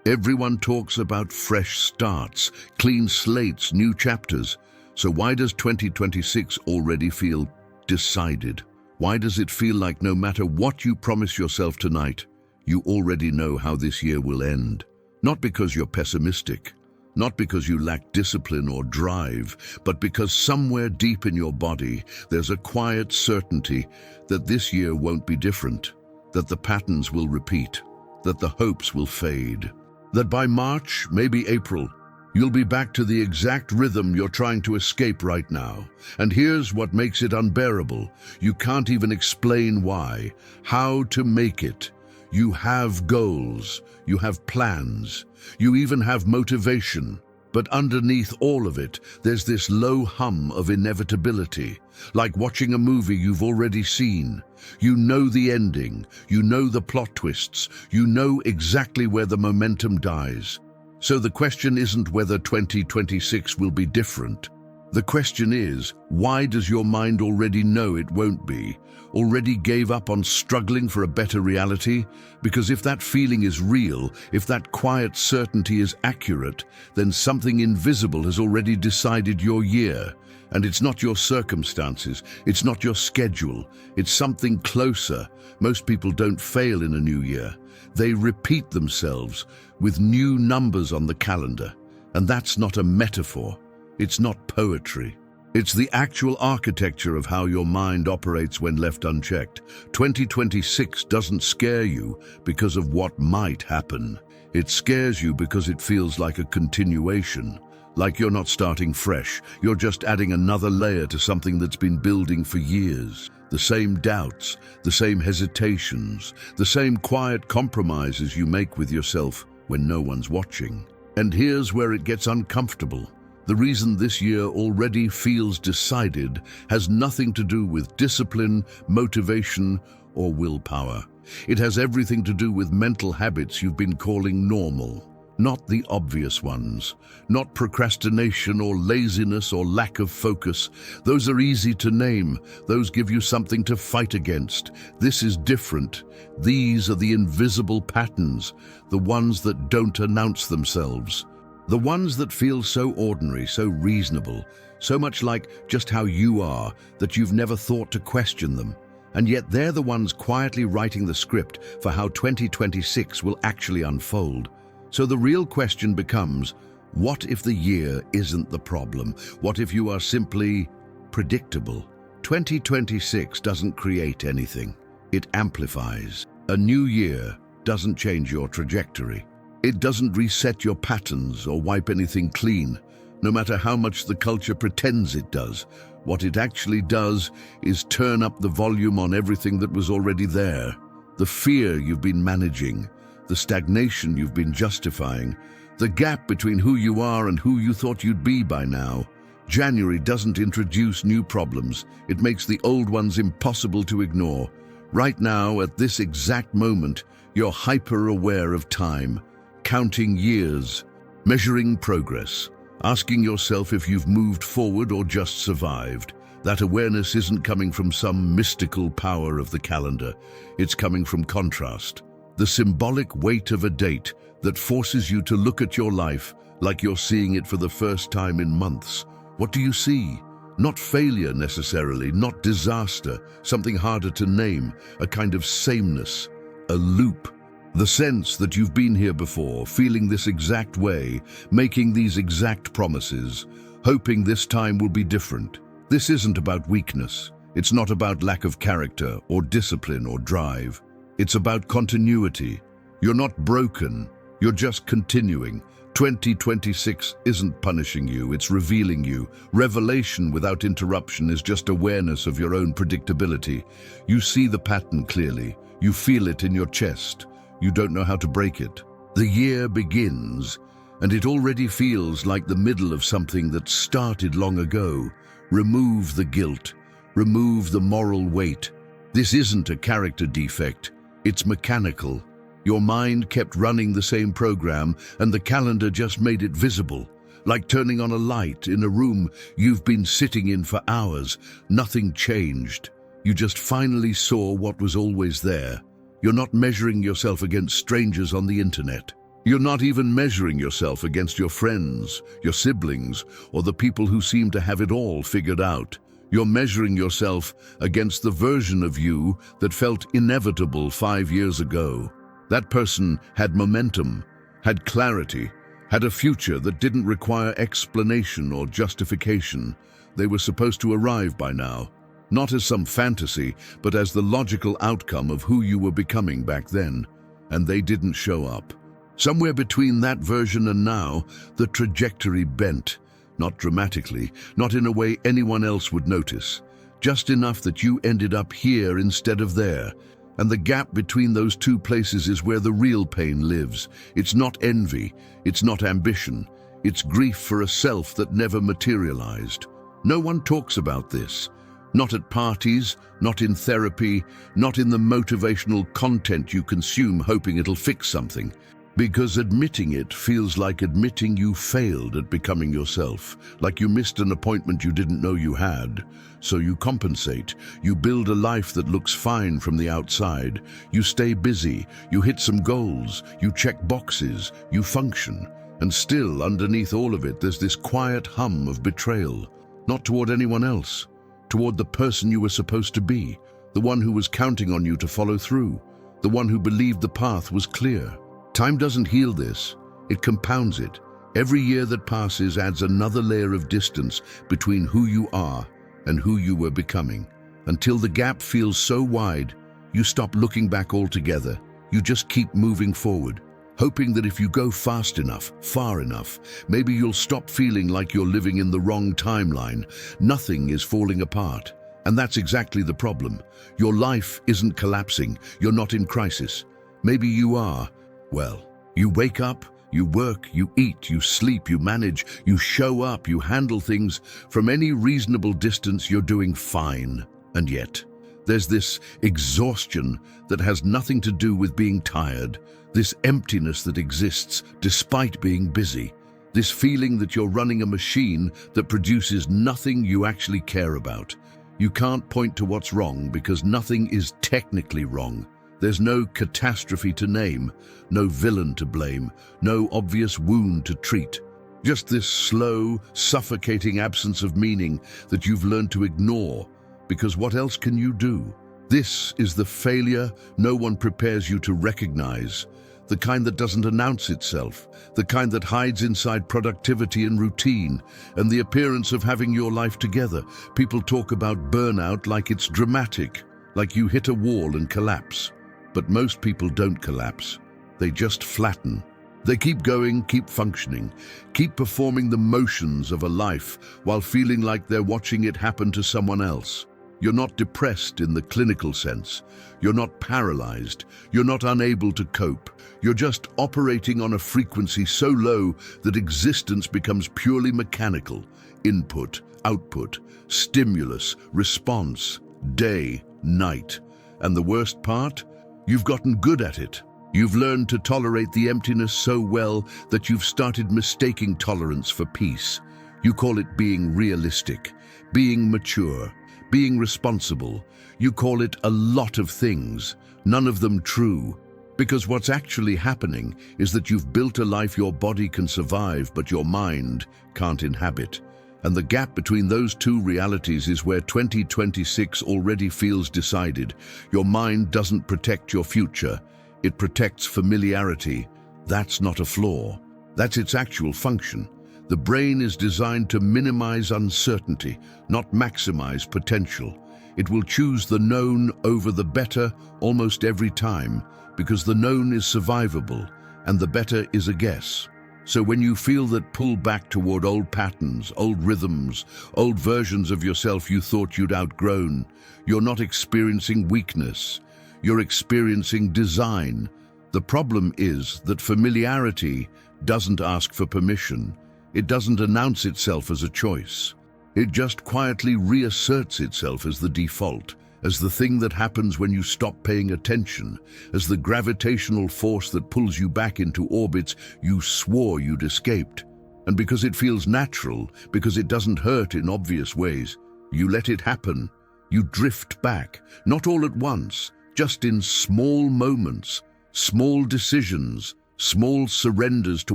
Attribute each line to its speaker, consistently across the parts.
Speaker 1: Everyone talks about fresh starts, clean slates, new chapters. So why does 2026 already feel decided? Why does it feel like no matter what you promise yourself tonight, you already know how this year will end? Not because you're pessimistic, not because you lack discipline or drive, but because somewhere deep in your body, there's a quiet certainty that this year won't be different, that the patterns will repeat, that the hopes will fade, that by March, maybe April, you'll be back to the exact rhythm you're trying to escape right now. And here's what makes it unbearable. You can't even explain why, how to make it. You have goals, you have plans, you even have motivation. But underneath all of it, there's this low hum of inevitability, like watching a movie you've already seen. You know the ending, you know the plot twists, you know exactly where the momentum dies. So the question isn't whether 2026 will be different. The question is, why does your mind already know it won't be? Already gave up on struggling for a better reality? Because if that feeling is real, if that quiet certainty is accurate, then something invisible has already decided your year. And it's not your circumstances, it's not your schedule, it's something closer. Most people don't fail in a new year. They repeat themselves with new numbers on the calendar. And that's not a metaphor. It's not poetry. It's the actual architecture of how your mind operates when left unchecked. 2026 doesn't scare you because of what might happen. It scares you because it feels like a continuation. Like you're not starting fresh, you're just adding another layer to something that's been building for years. The same doubts, the same hesitations, the same quiet compromises you make with yourself when no one's watching. And here's where it gets uncomfortable. The reason this year already feels decided has nothing to do with discipline, motivation, or willpower. It has everything to do with mental habits you've been calling normal. Not the obvious ones, not procrastination or laziness or lack of focus. Those are easy to name. Those give you something to fight against. This is different. These are the invisible patterns, the ones that don't announce themselves. The ones that feel so ordinary, so reasonable, so much like just how you are that you've never thought to question them. And yet they're the ones quietly writing the script for how 2026 will actually unfold. So the real question becomes, what if the year isn't the problem? What if you are simply predictable? 2026 doesn't create anything. It amplifies. A new year doesn't change your trajectory. It doesn't reset your patterns or wipe anything clean, no matter how much the culture pretends it does. What it actually does is turn up the volume on everything that was already there. The fear you've been managing, the stagnation you've been justifying, the gap between who you are and who you thought you'd be by now. January doesn't introduce new problems. It makes the old ones impossible to ignore. Right now, at this exact moment, you're hyper-aware of time, counting years, measuring progress, asking yourself if you've moved forward or just survived. That awareness isn't coming from some mystical power of the calendar. It's coming from contrast. The symbolic weight of a date that forces you to look at your life like you're seeing it for the first time in months. What do you see? Not failure necessarily, not disaster, something harder to name, a kind of sameness, a loop. The sense that you've been here before, feeling this exact way, making these exact promises, hoping this time will be different. This isn't about weakness. It's not about lack of character or discipline or drive. It's about continuity. You're not broken, you're just continuing. 2026 isn't punishing you, it's revealing you. Revelation without interruption is just awareness of your own predictability. You see the pattern clearly, you feel it in your chest. You don't know how to break it. The year begins, and it already feels like the middle of something that started long ago. Remove the guilt, remove the moral weight. This isn't a character defect, it's mechanical. Your mind kept running the same program, and the calendar just made it visible. Like turning on a light in a room you've been sitting in for hours. Nothing changed. You just finally saw what was always there. You're not measuring yourself against strangers on the internet. You're not even measuring yourself against your friends, your siblings, or the people who seem to have it all figured out. You're measuring yourself against the version of you that felt inevitable 5 years ago. That person had momentum, had clarity, had a future that didn't require explanation or justification. They were supposed to arrive by now, not as some fantasy, but as the logical outcome of who you were becoming back then. And they didn't show up. Somewhere between that version and now, the trajectory bent. Not dramatically, not in a way anyone else would notice. Just enough that you ended up here instead of there. And the gap between those two places is where the real pain lives. It's not envy, it's not ambition. It's grief for a self that never materialized. No one talks about this. Not at parties, not in therapy, not in the motivational content you consume hoping it'll fix something. Because admitting it feels like admitting you failed at becoming yourself, like you missed an appointment you didn't know you had. So you compensate, you build a life that looks fine from the outside, you stay busy, you hit some goals, you check boxes, you function. And still, underneath all of it, there's this quiet hum of betrayal. Not toward anyone else, toward the person you were supposed to be, the one who was counting on you to follow through, the one who believed the path was clear. Time doesn't heal this, it compounds it. Every year that passes adds another layer of distance between who you are and who you were becoming. Until the gap feels so wide, you stop looking back altogether. You just keep moving forward, hoping that if you go fast enough, far enough, maybe you'll stop feeling like you're living in the wrong timeline. Nothing is falling apart. And that's exactly the problem. Your life isn't collapsing. You're not in crisis. Maybe you are. Well, you wake up, you work, you eat, you sleep, you manage, you show up, you handle things. From any reasonable distance, you're doing fine. And yet, there's this exhaustion that has nothing to do with being tired, this emptiness that exists despite being busy, this feeling that you're running a machine that produces nothing you actually care about. You can't point to what's wrong because nothing is technically wrong. There's no catastrophe to name, no villain to blame, no obvious wound to treat. Just this slow, suffocating absence of meaning that you've learned to ignore, because what else can you do? This is the failure no one prepares you to recognize, the kind that doesn't announce itself, the kind that hides inside productivity and routine, and the appearance of having your life together. People talk about burnout like it's dramatic, like you hit a wall and collapse. But most people don't collapse. They just flatten. They keep going, keep functioning, keep performing the motions of a life while feeling like they're watching it happen to someone else. You're not depressed in the clinical sense. You're not paralyzed. You're not unable to cope. You're just operating on a frequency so low that existence becomes purely mechanical. Input, output, stimulus, response, day, night. And the worst part? You've gotten good at it. You've learned to tolerate the emptiness so well that you've started mistaking tolerance for peace. You call it being realistic, being mature, being responsible. You call it a lot of things, none of them true. Because what's actually happening is that you've built a life your body can survive, but your mind can't inhabit. And the gap between those two realities is where 2026 already feels decided. Your mind doesn't protect your future. It protects familiarity. That's not a flaw. That's its actual function. The brain is designed to minimize uncertainty, not maximize potential. It will choose the known over the better almost every time, because the known is survivable and the better is a guess. So when you feel that pull back toward old patterns, old rhythms, old versions of yourself you thought you'd outgrown, you're not experiencing weakness. You're experiencing design. The problem is that familiarity doesn't ask for permission. It doesn't announce itself as a choice. It just quietly reasserts itself as the default, as the thing that happens when you stop paying attention, as the gravitational force that pulls you back into orbits you swore you'd escaped. And because it feels natural, because it doesn't hurt in obvious ways, you let it happen. You drift back, not all at once, just in small moments, small decisions, Small surrenders to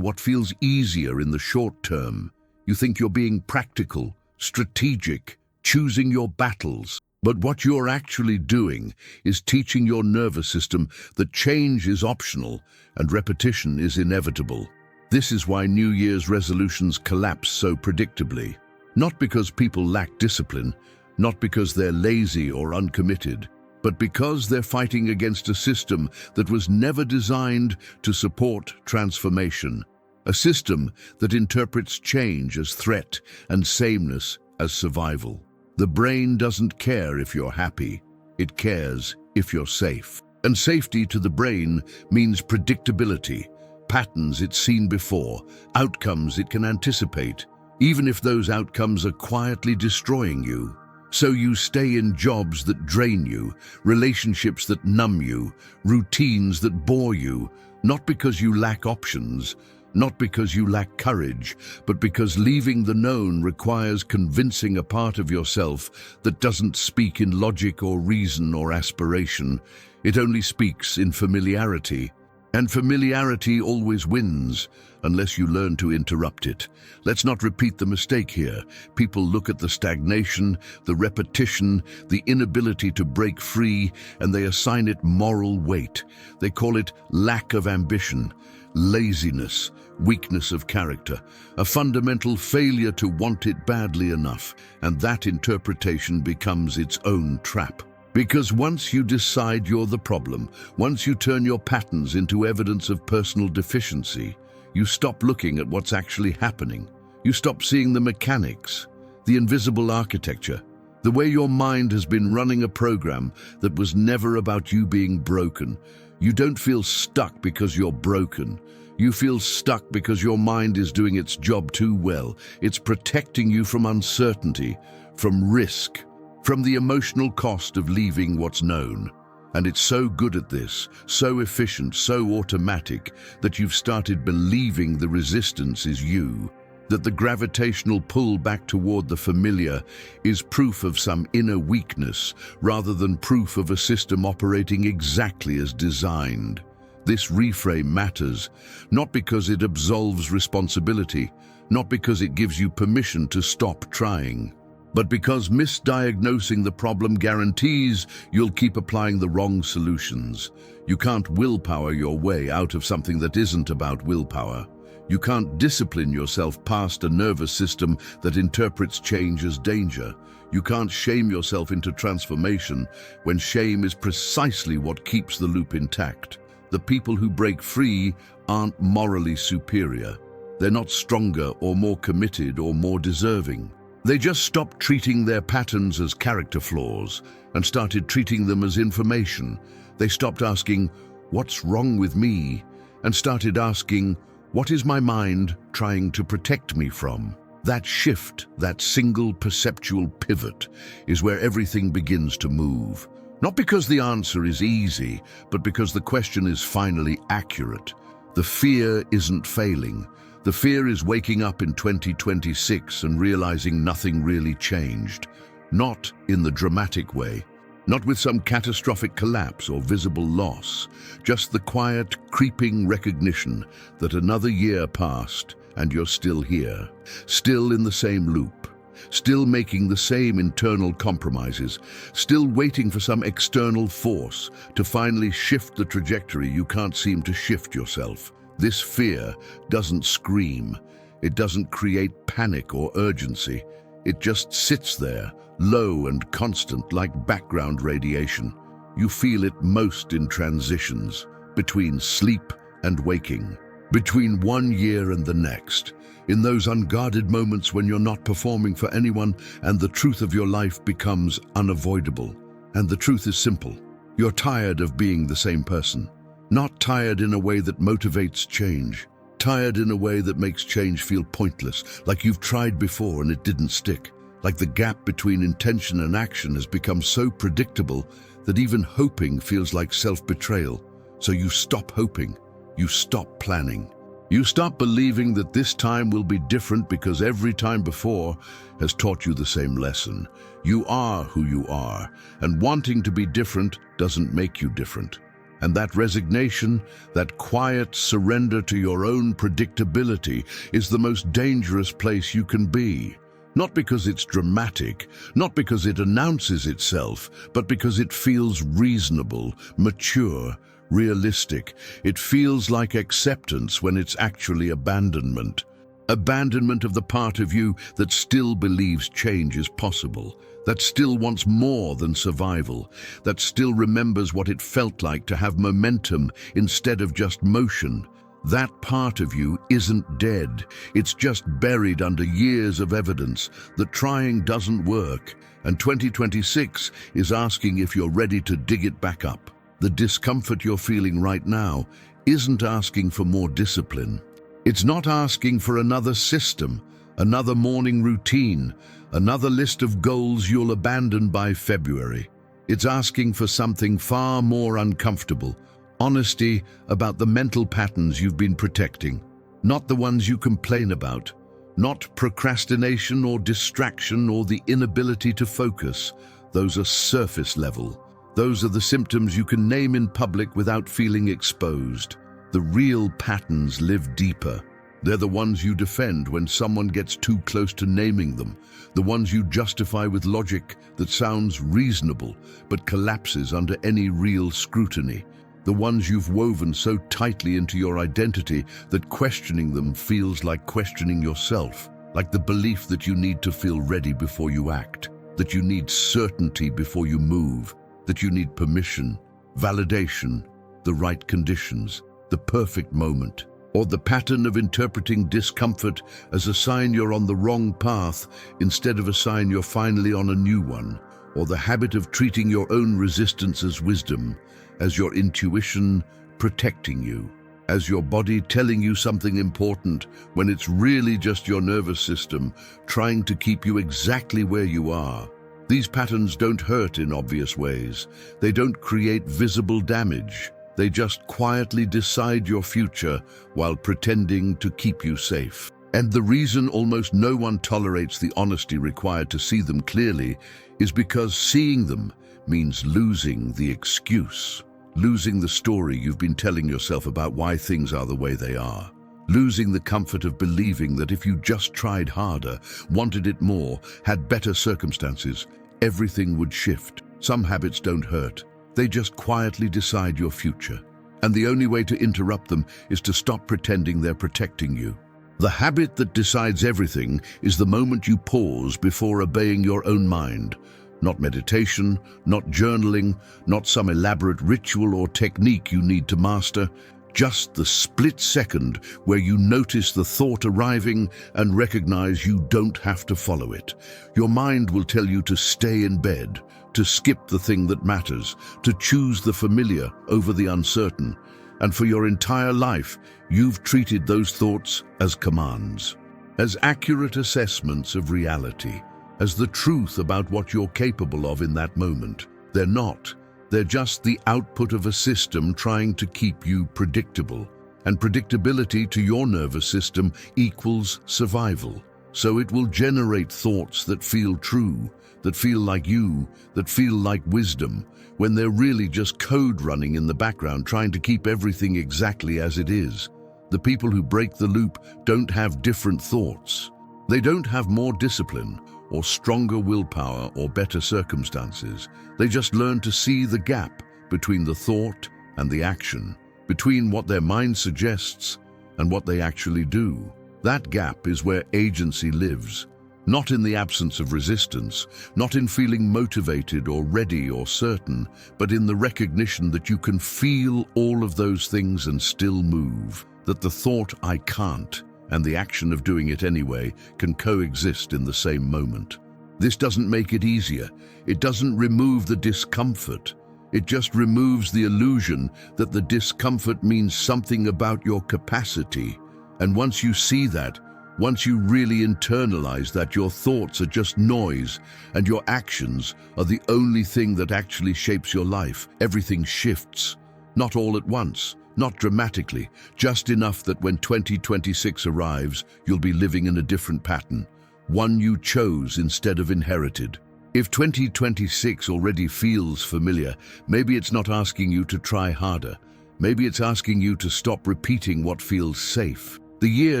Speaker 1: what feels easier in the short term. You think you're being practical, strategic, choosing your battles. But what you're actually doing is teaching your nervous system that change is optional and repetition is inevitable. This is why New Year's resolutions collapse so predictably. Not because people lack discipline, not because they're lazy or uncommitted, but because they're fighting against a system that was never designed to support transformation. A system that interprets change as threat and sameness as survival. The brain doesn't care if you're happy. It cares if you're safe. And safety to the brain means predictability, patterns it's seen before, outcomes it can anticipate, even if those outcomes are quietly destroying you. So you stay in jobs that drain you, relationships that numb you, routines that bore you, not because you lack options, not because you lack courage, but because leaving the known requires convincing a part of yourself that doesn't speak in logic or reason or aspiration. It only speaks in familiarity. And familiarity always wins, unless you learn to interrupt it. Let's not repeat the mistake here. People look at the stagnation, the repetition, the inability to break free, and they assign it moral weight. They call it lack of ambition, laziness, weakness of character, a fundamental failure to want it badly enough, and that interpretation becomes its own trap. Because once you decide you're the problem, once you turn your patterns into evidence of personal deficiency, you stop looking at what's actually happening. You stop seeing the mechanics, the invisible architecture, the way your mind has been running a program that was never about you being broken. You don't feel stuck because you're broken. You feel stuck because your mind is doing its job too well. It's protecting you from uncertainty, from risk, from the emotional cost of leaving what's known. And it's so good at this, so efficient, so automatic, that you've started believing the resistance is you, that the gravitational pull back toward the familiar is proof of some inner weakness rather than proof of a system operating exactly as designed. This reframe matters, not because it absolves responsibility, not because it gives you permission to stop trying, but because misdiagnosing the problem guarantees you'll keep applying the wrong solutions. You can't willpower your way out of something that isn't about willpower. You can't discipline yourself past a nervous system that interprets change as danger. You can't shame yourself into transformation when shame is precisely what keeps the loop intact. The people who break free aren't morally superior. They're not stronger or more committed or more deserving. They just stopped treating their patterns as character flaws and started treating them as information. They stopped asking, "What's wrong with me?" and started asking, "What is my mind trying to protect me from?" That shift, that single perceptual pivot, is where everything begins to move. Not because the answer is easy, but because the question is finally accurate. The fear isn't failing. The fear is waking up in 2026 and realizing nothing really changed. Not in the dramatic way. Not with some catastrophic collapse or visible loss. Just the quiet, creeping recognition that another year passed and you're still here. Still in the same loop. Still making the same internal compromises, still waiting for some external force to finally shift the trajectory you can't seem to shift yourself. This fear doesn't scream. It doesn't create panic or urgency. It just sits there, low and constant like background radiation. You feel it most in transitions, between sleep and waking, between one year and the next. In those unguarded moments when you're not performing for anyone and the truth of your life becomes unavoidable. And the truth is simple. You're tired of being the same person. Not tired in a way that motivates change. Tired in a way that makes change feel pointless, like you've tried before and it didn't stick. Like the gap between intention and action has become so predictable that even hoping feels like self-betrayal. So you stop hoping. You stop planning. You stop believing that this time will be different because every time before has taught you the same lesson. You are who you are, and wanting to be different doesn't make you different. And that resignation, that quiet surrender to your own predictability, is the most dangerous place you can be. Not because it's dramatic, not because it announces itself, but because it feels reasonable, mature, realistic. It feels like acceptance when it's actually abandonment. Abandonment of the part of you that still believes change is possible, that still wants more than survival, that still remembers what it felt like to have momentum instead of just motion. That part of you isn't dead. It's just buried under years of evidence that trying doesn't work. And 2026 is asking if you're ready to dig it back up. The discomfort you're feeling right now isn't asking for more discipline. It's not asking for another system, another morning routine, another list of goals you'll abandon by February. It's asking for something far more uncomfortable. Honesty about the mental patterns you've been protecting, not the ones you complain about, not procrastination or distraction or the inability to focus. Those are surface level. Those are the symptoms you can name in public without feeling exposed. The real patterns live deeper. They're the ones you defend when someone gets too close to naming them, the ones you justify with logic that sounds reasonable but collapses under any real scrutiny. The ones you've woven so tightly into your identity that questioning them feels like questioning yourself, like the belief that you need to feel ready before you act, that you need certainty before you move, that you need permission, validation, the right conditions, the perfect moment, or the pattern of interpreting discomfort as a sign you're on the wrong path instead of a sign you're finally on a new one, or the habit of treating your own resistance as wisdom, as your intuition protecting you, as your body telling you something important when it's really just your nervous system trying to keep you exactly where you are. These patterns don't hurt in obvious ways. They don't create visible damage. They just quietly decide your future while pretending to keep you safe. And the reason almost no one tolerates the honesty required to see them clearly is because seeing them means losing the excuse, losing the story you've been telling yourself about why things are the way they are, losing the comfort of believing that if you just tried harder, wanted it more, had better circumstances, everything would shift. Some habits don't hurt. They just quietly decide your future. And the only way to interrupt them is to stop pretending they're protecting you. The habit that decides everything is the moment you pause before obeying your own mind. Not meditation, not journaling, not some elaborate ritual or technique you need to master. Just the split second where you notice the thought arriving and recognize you don't have to follow it. Your mind will tell you to stay in bed, to skip the thing that matters, to choose the familiar over the uncertain. And for your entire life, you've treated those thoughts as commands, as accurate assessments of reality, as the truth about what you're capable of in that moment. They're not. They're just the output of a system trying to keep you predictable. And predictability to your nervous system equals survival. So it will generate thoughts that feel true, that feel like you, that feel like wisdom, when they're really just code running in the background trying to keep everything exactly as it is. The people who break the loop don't have different thoughts. They don't have more discipline or stronger willpower or better circumstances. They just learn to see the gap between the thought and the action, between what their mind suggests and what they actually do. That gap is where agency lives, not in the absence of resistance, not in feeling motivated or ready or certain, but in the recognition that you can feel all of those things and still move, that the thought "I can't" and the action of doing it anyway can coexist in the same moment. This doesn't make it easier. It doesn't remove the discomfort. It just removes the illusion that the discomfort means something about your capacity. And once you see that, once you really internalize that your thoughts are just noise and your actions are the only thing that actually shapes your life, everything shifts. Not all at once, not dramatically, just enough that when 2026 arrives, you'll be living in a different pattern, one you chose instead of inherited. If 2026 already feels familiar, maybe it's not asking you to try harder. Maybe it's asking you to stop repeating what feels safe. The year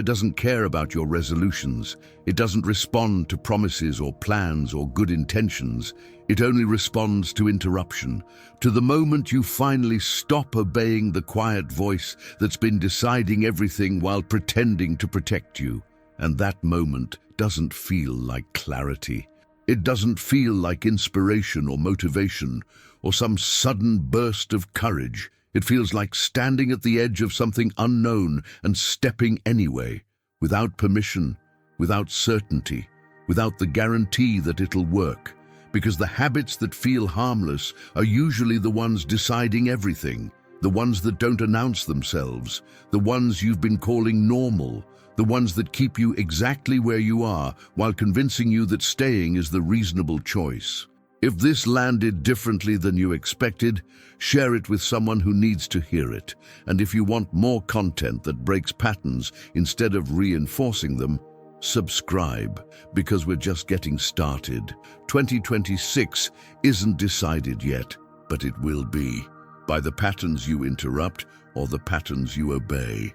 Speaker 1: doesn't care about your resolutions. It doesn't respond to promises or plans or good intentions. It only responds to interruption, to the moment you finally stop obeying the quiet voice that's been deciding everything while pretending to protect you. And that moment doesn't feel like clarity. It doesn't feel like inspiration or motivation or some sudden burst of courage. It feels like standing at the edge of something unknown and stepping anyway, without permission, without certainty, without the guarantee that it'll work. Because the habits that feel harmless are usually the ones deciding everything, the ones that don't announce themselves, the ones you've been calling normal, the ones that keep you exactly where you are while convincing you that staying is the reasonable choice. If this landed differently than you expected, share it with someone who needs to hear it. And if you want more content that breaks patterns instead of reinforcing them, subscribe, because we're just getting started. 2026 isn't decided yet, but it will be, by the patterns you interrupt or the patterns you obey.